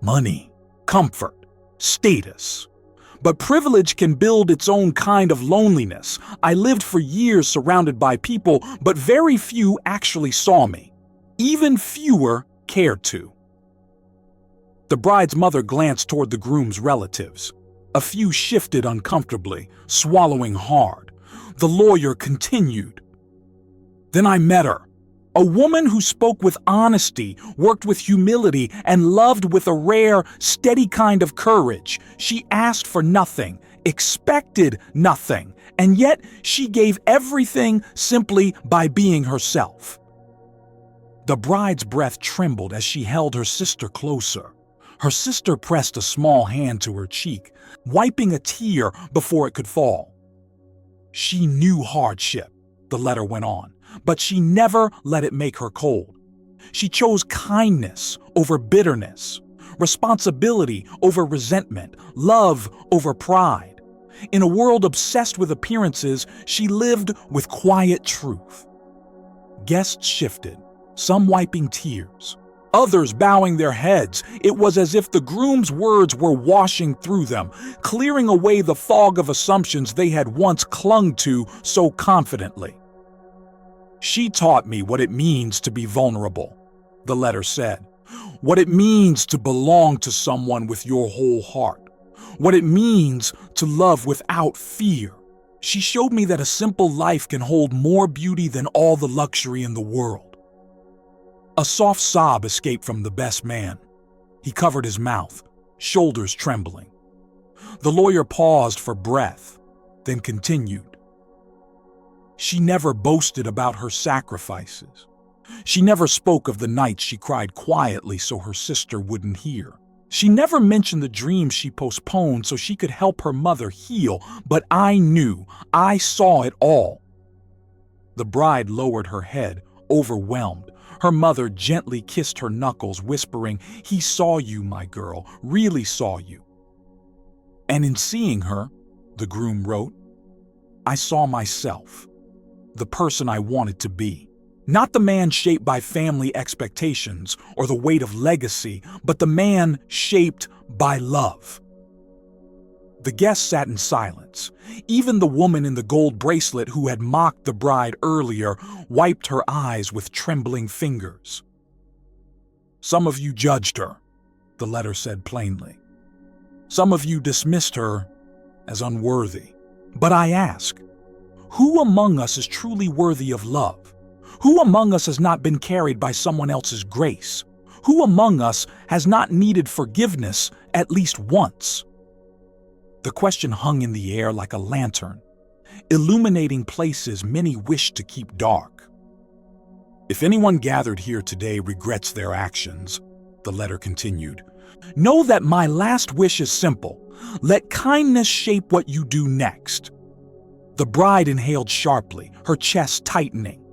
Money, comfort, status. But privilege can build its own kind of loneliness. I lived for years surrounded by people, but very few actually saw me. Even fewer cared to." The bride's mother glanced toward the groom's relatives. A few shifted uncomfortably, swallowing hard. The lawyer continued. "Then I met her. A woman who spoke with honesty, worked with humility, and loved with a rare, steady kind of courage. She asked for nothing, expected nothing, and yet she gave everything simply by being herself." The bride's breath trembled as she held her sister closer. Her sister pressed a small hand to her cheek, wiping a tear before it could fall. "She knew hardship," the letter went on, "but she never let it make her cold. She chose kindness over bitterness, responsibility over resentment, love over pride. In a world obsessed with appearances, she lived with quiet truth." Guests shifted, some wiping tears, others bowing their heads. It was as if the groom's words were washing through them, clearing away the fog of assumptions they had once clung to so confidently. "She taught me what it means to be vulnerable," the letter said. "What it means to belong to someone with your whole heart. What it means to love without fear. She showed me that a simple life can hold more beauty than all the luxury in the world." A soft sob escaped from the best man. He covered his mouth, shoulders trembling. The lawyer paused for breath, then continued. "She never boasted about her sacrifices. She never spoke of the nights she cried quietly so her sister wouldn't hear. She never mentioned the dreams she postponed so she could help her mother heal, but I knew, I saw it all." The bride lowered her head, overwhelmed. Her mother gently kissed her knuckles, whispering, "He saw you, my girl, really saw you." "And in seeing her," the groom wrote, "I saw myself, the person I wanted to be. Not the man shaped by family expectations or the weight of legacy, but the man shaped by love." The guests sat in silence. Even the woman in the gold bracelet who had mocked the bride earlier wiped her eyes with trembling fingers. "Some of you judged her," the letter said plainly. "Some of you dismissed her as unworthy. But I ask, who among us is truly worthy of love? Who among us has not been carried by someone else's grace? Who among us has not needed forgiveness at least once? The question hung in the air like a lantern, illuminating places many wished to keep dark. If anyone gathered here today regrets their actions, the letter continued, know that my last wish is simple. Let kindness shape what you do next. The bride inhaled sharply, her chest tightening.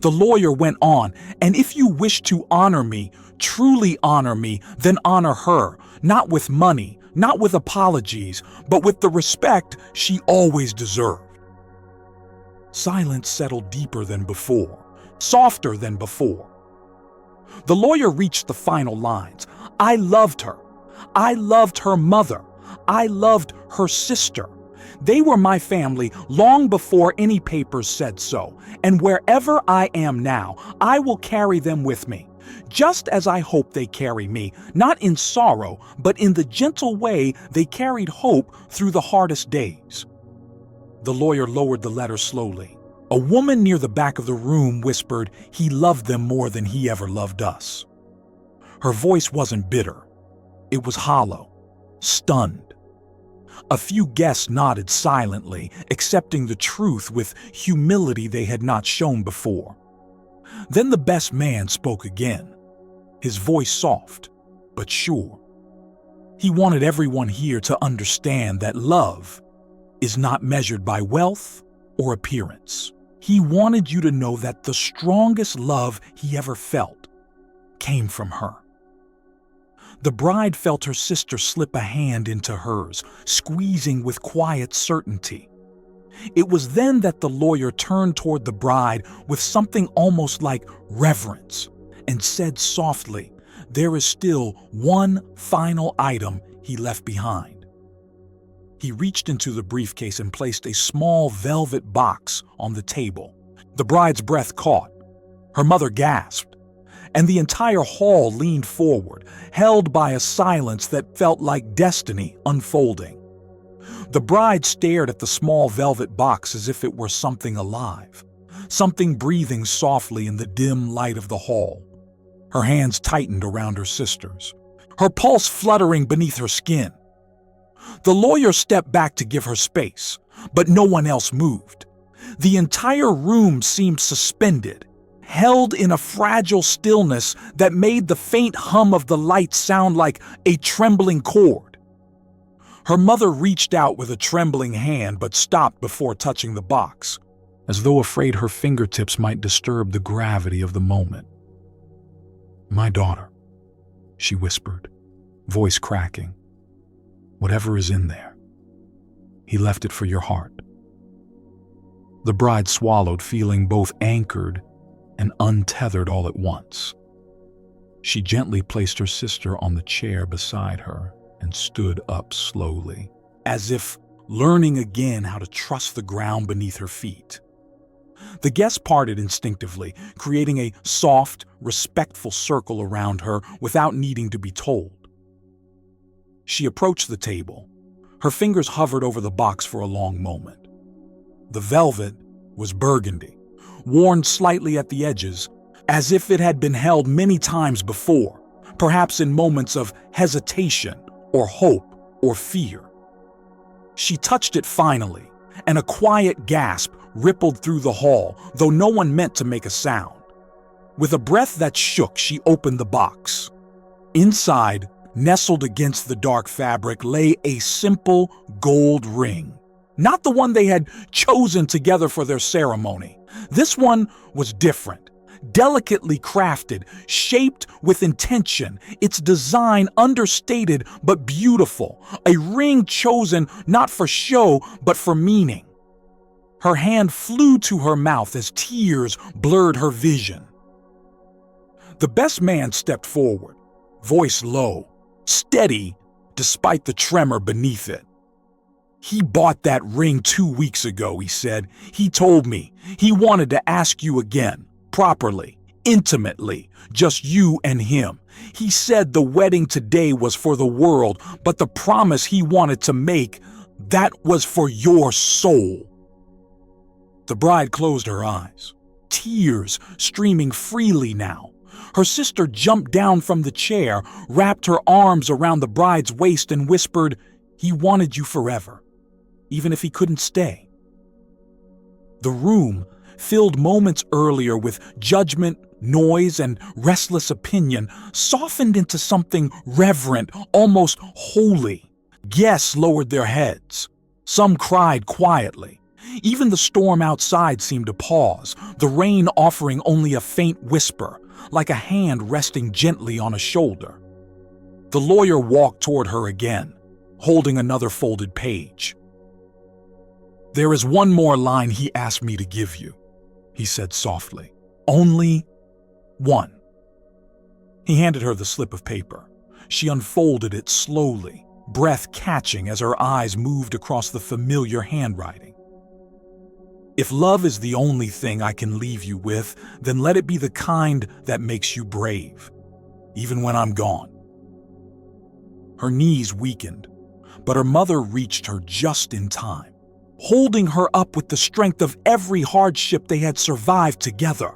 The lawyer went on, and if you wish to honor me, truly honor me, then honor her, not with money, not with apologies, but with the respect she always deserved. Silence settled deeper than before, softer than before. The lawyer reached the final lines. I loved her. I loved her mother. I loved her sister. They were my family long before any papers said so, and wherever I am now, I will carry them with me, just as I hope they carry me, not in sorrow, but in the gentle way they carried hope through the hardest days. The lawyer lowered the letter slowly. A woman near the back of the room whispered, he loved them more than he ever loved us. Her voice wasn't bitter. It was hollow, stunned. A few guests nodded silently, accepting the truth with humility they had not shown before. Then the best man spoke again, his voice soft but sure. He wanted everyone here to understand that love is not measured by wealth or appearance. He wanted you to know that the strongest love he ever felt came from her. The bride felt her sister slip a hand into hers, squeezing with quiet certainty. It was then that the lawyer turned toward the bride with something almost like reverence and said softly, there is still one final item he left behind. He reached into the briefcase and placed a small velvet box on the table. The bride's breath caught. Her mother gasped, and the entire hall leaned forward, held by a silence that felt like destiny unfolding. The bride stared at the small velvet box as if it were something alive, something breathing softly in the dim light of the hall. Her hands tightened around her sister's, her pulse fluttering beneath her skin. The lawyer stepped back to give her space, but no one else moved. The entire room seemed suspended, held in a fragile stillness that made the faint hum of the light sound like a trembling chord. Her mother reached out with a trembling hand but stopped before touching the box, as though afraid her fingertips might disturb the gravity of the moment. My daughter, she whispered, voice cracking. Whatever is in there, he left it for your heart. The bride swallowed, feeling both anchored and untethered all at once. She gently placed her sister on the chair beside her and stood up slowly, as if learning again how to trust the ground beneath her feet. The guests parted instinctively, creating a soft, respectful circle around her without needing to be told. She approached the table. Her fingers hovered over the box for a long moment. The velvet was burgundy, worn slightly at the edges, as if it had been held many times before, perhaps in moments of hesitation or hope or fear. She touched it finally, and a quiet gasp rippled through the hall, though no one meant to make a sound. With a breath that shook, she opened the box. Inside, nestled against the dark fabric, lay a simple gold ring. Not the one they had chosen together for their ceremony. This one was different, delicately crafted, shaped with intention, its design understated but beautiful, a ring chosen not for show but for meaning. Her hand flew to her mouth as tears blurred her vision. The best man stepped forward, voice low, steady despite the tremor beneath it. He bought that ring 2 weeks ago, he said. He told me he wanted to ask you again, properly, intimately, just you and him. He said the wedding today was for the world, but the promise he wanted to make That was for your soul." The bride closed her eyes, tears streaming freely now. Her sister jumped down from the chair, wrapped her arms around the bride's waist, and whispered, "He wanted you forever, even if he couldn't stay." The room, filled moments earlier with judgment, noise, and restless opinion, softened into something reverent, almost holy. Guests lowered their heads. Some cried quietly. Even the storm outside seemed to pause, the rain offering only a faint whisper, like a hand resting gently on a shoulder. The lawyer walked toward her again, holding another folded page. "There is one more line he asked me to give you," he said softly. "Only one." He handed her the slip of paper. She unfolded it slowly, breath catching as her eyes moved across the familiar handwriting. "If love is the only thing I can leave you with, then let it be the kind that makes you brave, even when I'm gone." Her knees weakened, but her mother reached her just in time, holding her up with the strength of every hardship they had survived together.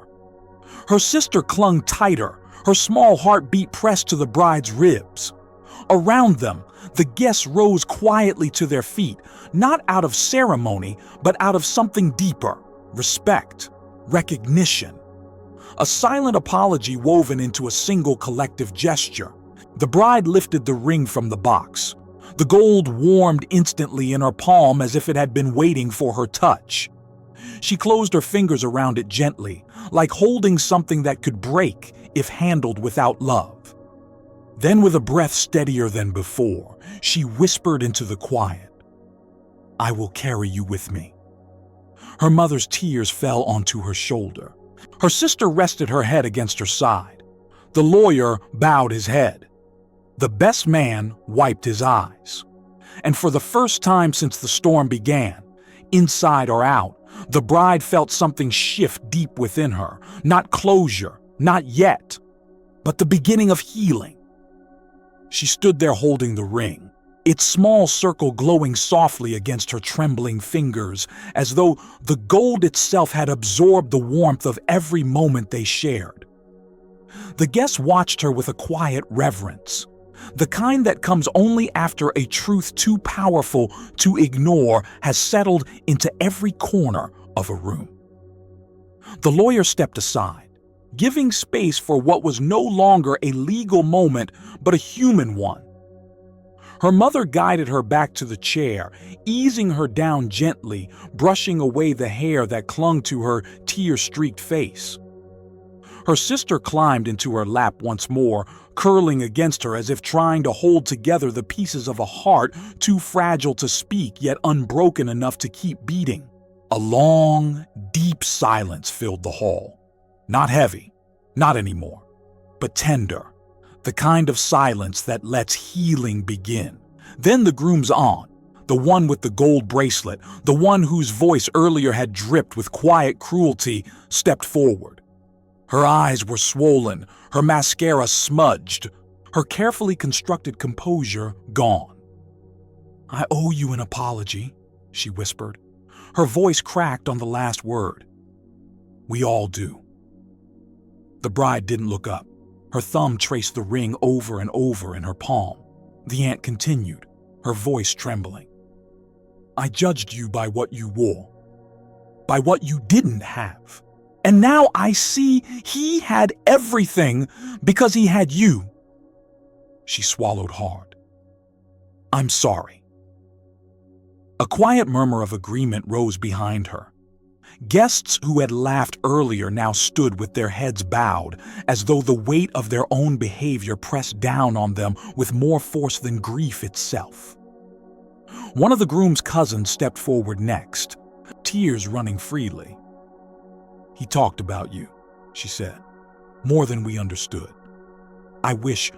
Her sister clung tighter, her small heartbeat pressed to the bride's ribs. Around them, the guests rose quietly to their feet, not out of ceremony, but out of something deeper: respect, recognition. A silent apology woven into a single collective gesture. The bride lifted the ring from the box. The gold warmed instantly in her palm as if it had been waiting for her touch. She closed her fingers around it gently, like holding something that could break if handled without love. Then, with a breath steadier than before, she whispered into the quiet, "I will carry you with me." Her mother's tears fell onto her shoulder. Her sister rested her head against her side. The lawyer bowed his head. The best man wiped his eyes. And for the first time since the storm began, inside or out, the bride felt something shift deep within her. Not closure, not yet, but the beginning of healing. She stood there holding the ring, its small circle glowing softly against her trembling fingers, as though the gold itself had absorbed the warmth of every moment they shared. The guests watched her with a quiet reverence, the kind that comes only after a truth too powerful to ignore has settled into every corner of a room. The lawyer stepped aside, giving space for what was no longer a legal moment but a human one. Her mother guided her back to the chair, easing her down gently, brushing away the hair that clung to her tear-streaked face. Her sister climbed into her lap once more, curling against her as if trying to hold together the pieces of a heart too fragile to speak yet unbroken enough to keep beating. A long, deep silence filled the hall. Not heavy, not anymore, but tender, the kind of silence that lets healing begin. Then the groom's aunt, the one with the gold bracelet, the one whose voice earlier had dripped with quiet cruelty, stepped forward. Her eyes were swollen, her mascara smudged, her carefully constructed composure gone. "I owe you an apology," she whispered. Her voice cracked on the last word. "We all do." The bride didn't look up. Her thumb traced the ring over and over in her palm. The aunt continued, her voice trembling. "I judged you by what you wore, by what you didn't have. And now I see he had everything because he had you." She swallowed hard. "I'm sorry." A quiet murmur of agreement rose behind her. Guests who had laughed earlier now stood with their heads bowed, as though the weight of their own behavior pressed down on them with more force than grief itself. One of the groom's cousins stepped forward next, tears running freely. "He talked about you," she said, "more than we understood. I wish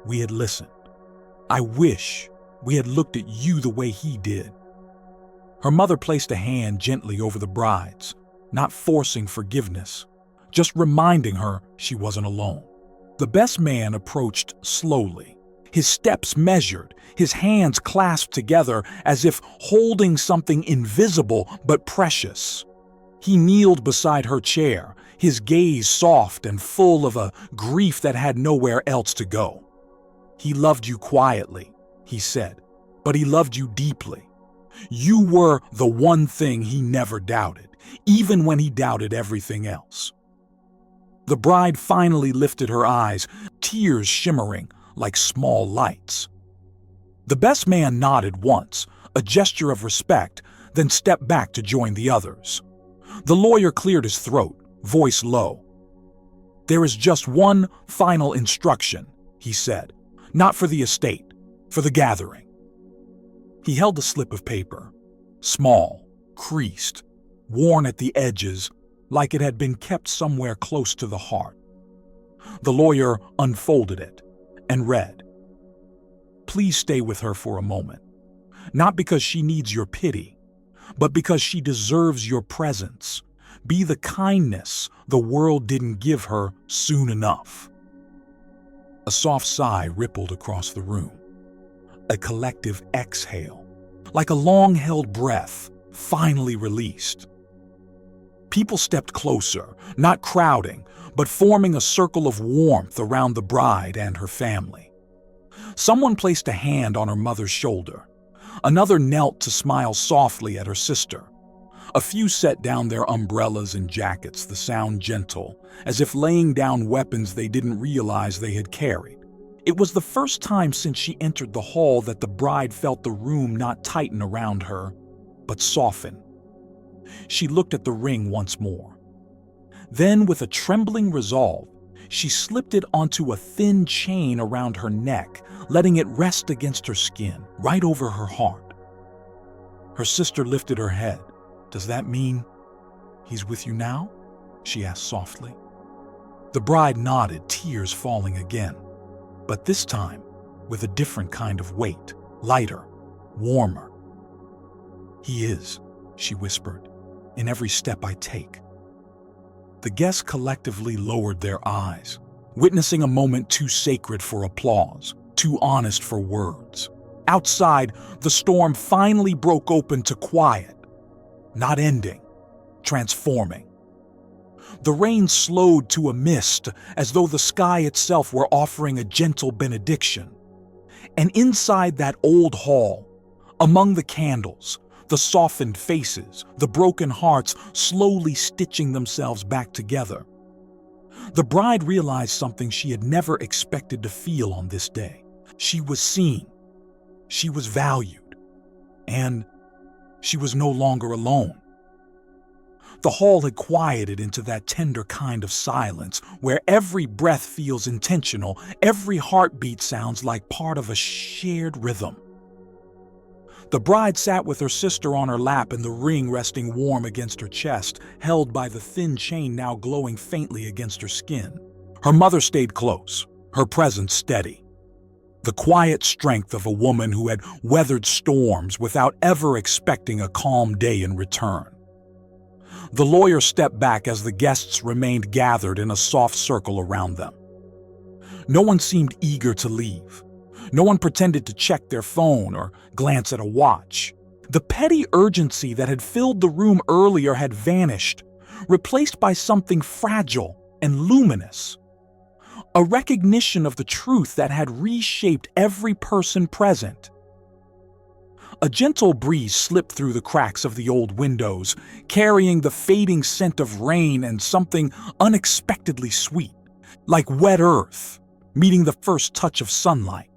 we had listened. I wish we had looked at you the way he did." Her mother placed a hand gently over the bride's, not forcing forgiveness, just reminding her she wasn't alone. The best man approached slowly, his steps measured, his hands clasped together as if holding something invisible but precious. He kneeled beside her chair, his gaze soft and full of a grief that had nowhere else to go. "He loved you quietly," he said, "but he loved you deeply. You were the one thing he never doubted, even when he doubted everything else." The bride finally lifted her eyes, tears shimmering like small lights. The best man nodded once, a gesture of respect, then stepped back to join the others. The lawyer cleared his throat, voice low. "There is just one final instruction," he said. "Not for the estate, for the gathering." He held a slip of paper, small, creased, worn at the edges, like it had been kept somewhere close to the heart. The lawyer unfolded it and read, "Please stay with her for a moment, not because she needs your pity, but because she deserves your presence. Be the kindness the world didn't give her soon enough." A soft sigh rippled across the room, a collective exhale, like a long-held breath, finally released. People stepped closer, not crowding, but forming a circle of warmth around the bride and her family. Someone placed a hand on her mother's shoulder. Another knelt to smile softly at her sister. A few set down their umbrellas and jackets, the sound gentle, as if laying down weapons they didn't realize they had carried. It was the first time since she entered the hall that the bride felt the room not tighten around her, but soften. She looked at the ring once more. Then, with a trembling resolve, she slipped it onto a thin chain around her neck, letting it rest against her skin, right over her heart. Her sister lifted her head. "Does that mean he's with you now?" she asked softly. The bride nodded, tears falling again, but this time with a different kind of weight, lighter, warmer. "He is," she whispered, "in every step I take." The guests collectively lowered their eyes, witnessing a moment too sacred for applause, too honest for words. Outside, the storm finally broke open to quiet, not ending, transforming. The rain slowed to a mist, as though the sky itself were offering a gentle benediction. And inside that old hall, among the candles, the softened faces, the broken hearts slowly stitching themselves back together, the bride realized something she had never expected to feel on this day. She was seen, she was valued, and she was no longer alone. The hall had quieted into that tender kind of silence where every breath feels intentional, every heartbeat sounds like part of a shared rhythm. The bride sat with her sister on her lap and the ring resting warm against her chest, held by the thin chain now glowing faintly against her skin. Her mother stayed close, her presence steady. The quiet strength of a woman who had weathered storms without ever expecting a calm day in return. The lawyer stepped back as the guests remained gathered in a soft circle around them. No one seemed eager to leave. No one pretended to check their phone or glance at a watch. The petty urgency that had filled the room earlier had vanished, replaced by something fragile and luminous. A recognition of the truth that had reshaped every person present. A gentle breeze slipped through the cracks of the old windows, carrying the fading scent of rain and something unexpectedly sweet, like wet earth meeting the first touch of sunlight.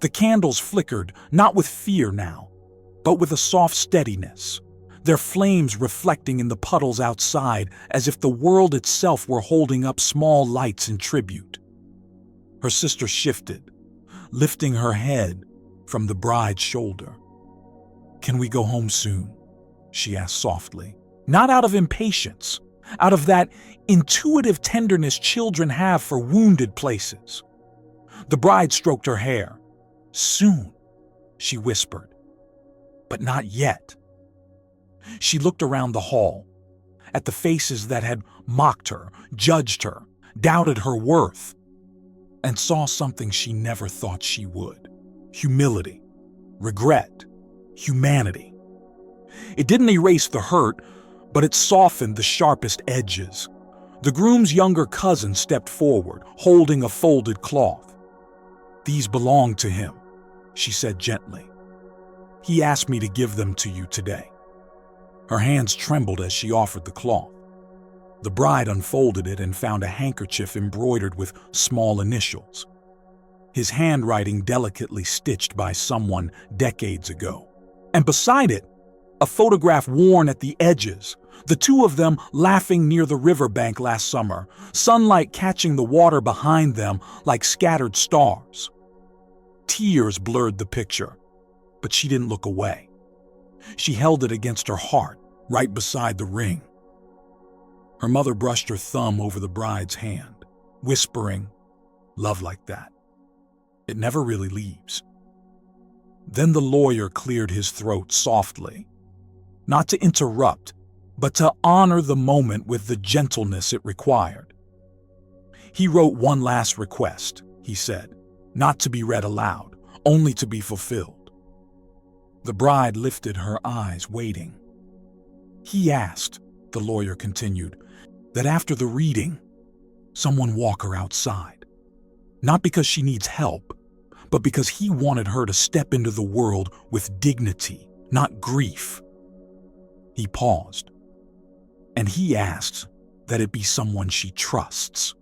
The candles flickered, not with fear now, but with a soft steadiness, their flames reflecting in the puddles outside as if the world itself were holding up small lights in tribute. Her sister shifted, lifting her head from the bride's shoulder. "Can we go home soon?" she asked softly, not out of impatience, out of that intuitive tenderness children have for wounded places. The bride stroked her hair. "Soon," she whispered, "but not yet." She looked around the hall, at the faces that had mocked her, judged her, doubted her worth. and saw something she never thought she would: humility, regret, humanity. It didn't erase the hurt, but it softened the sharpest edges. The groom's younger cousin stepped forward, holding a folded cloth. "These belong to him," she said gently. "He asked me to give them to you today." Her hands trembled as she offered the cloth. The bride unfolded it and found a handkerchief embroidered with small initials, his handwriting delicately stitched by someone decades ago. And beside it, a photograph worn at the edges, the two of them laughing near the riverbank last summer, sunlight catching the water behind them like scattered stars. Tears blurred the picture, but she didn't look away. She held it against her heart, right beside the ring. Her mother brushed her thumb over the bride's hand, whispering, "Love like that. It never really leaves." Then the lawyer cleared his throat softly, not to interrupt, but to honor the moment with the gentleness it required. He wrote one last request, he said, not to be read aloud, only to be fulfilled. The bride lifted her eyes, waiting. "He asked," the lawyer continued, "that after the reading, someone walk her outside. Not because she needs help, but because he wanted her to step into the world with dignity, not grief." He paused. "And he asks that it be someone she trusts."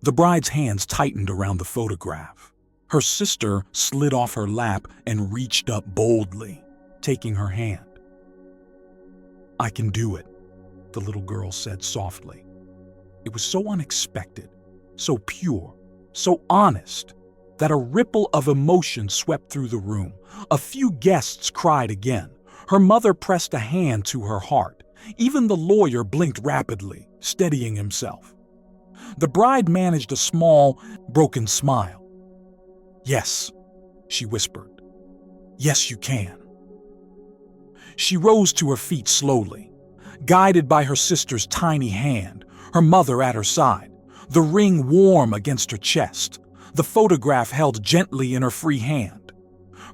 The bride's hands tightened around the photograph. Her sister slid off her lap and reached up boldly, taking her hand. "I can do it," the little girl said softly. It was so unexpected, so pure, so honest, that a ripple of emotion swept through the room. A few guests cried again. Her mother pressed a hand to her heart. Even the lawyer blinked rapidly, steadying himself. The bride managed a small, broken smile. "Yes," she whispered. "Yes, you can." She rose to her feet slowly, guided by her sister's tiny hand, her mother at her side, the ring warm against her chest, the photograph held gently in her free hand.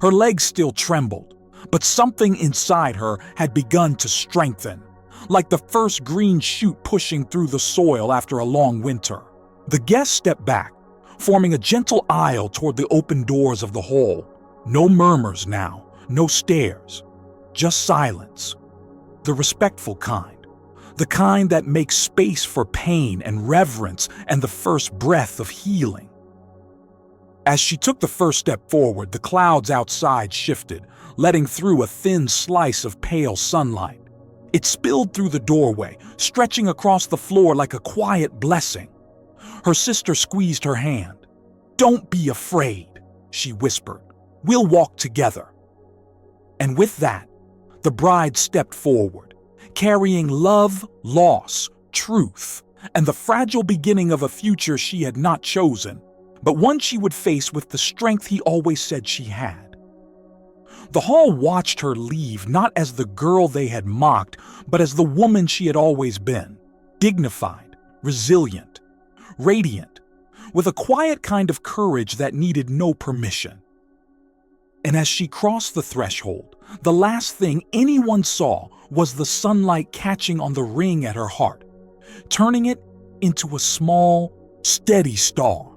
Her legs still trembled, but something inside her had begun to strengthen, like the first green shoot pushing through the soil after a long winter. The guests stepped back, forming a gentle aisle toward the open doors of the hall. No murmurs now, no stares, just silence. The respectful kind, the kind that makes space for pain and reverence and the first breath of healing. As she took the first step forward, the clouds outside shifted, letting through a thin slice of pale sunlight. It spilled through the doorway, stretching across the floor like a quiet blessing. Her sister squeezed her hand. "Don't be afraid," she whispered. "We'll walk together." And with that, the bride stepped forward, carrying love, loss, truth, and the fragile beginning of a future she had not chosen, but one she would face with the strength he always said she had. The hall watched her leave not as the girl they had mocked, but as the woman she had always been, dignified, resilient, radiant, with a quiet kind of courage that needed no permission. And as she crossed the threshold, the last thing anyone saw was the sunlight catching on the ring at her heart, turning it into a small, steady star.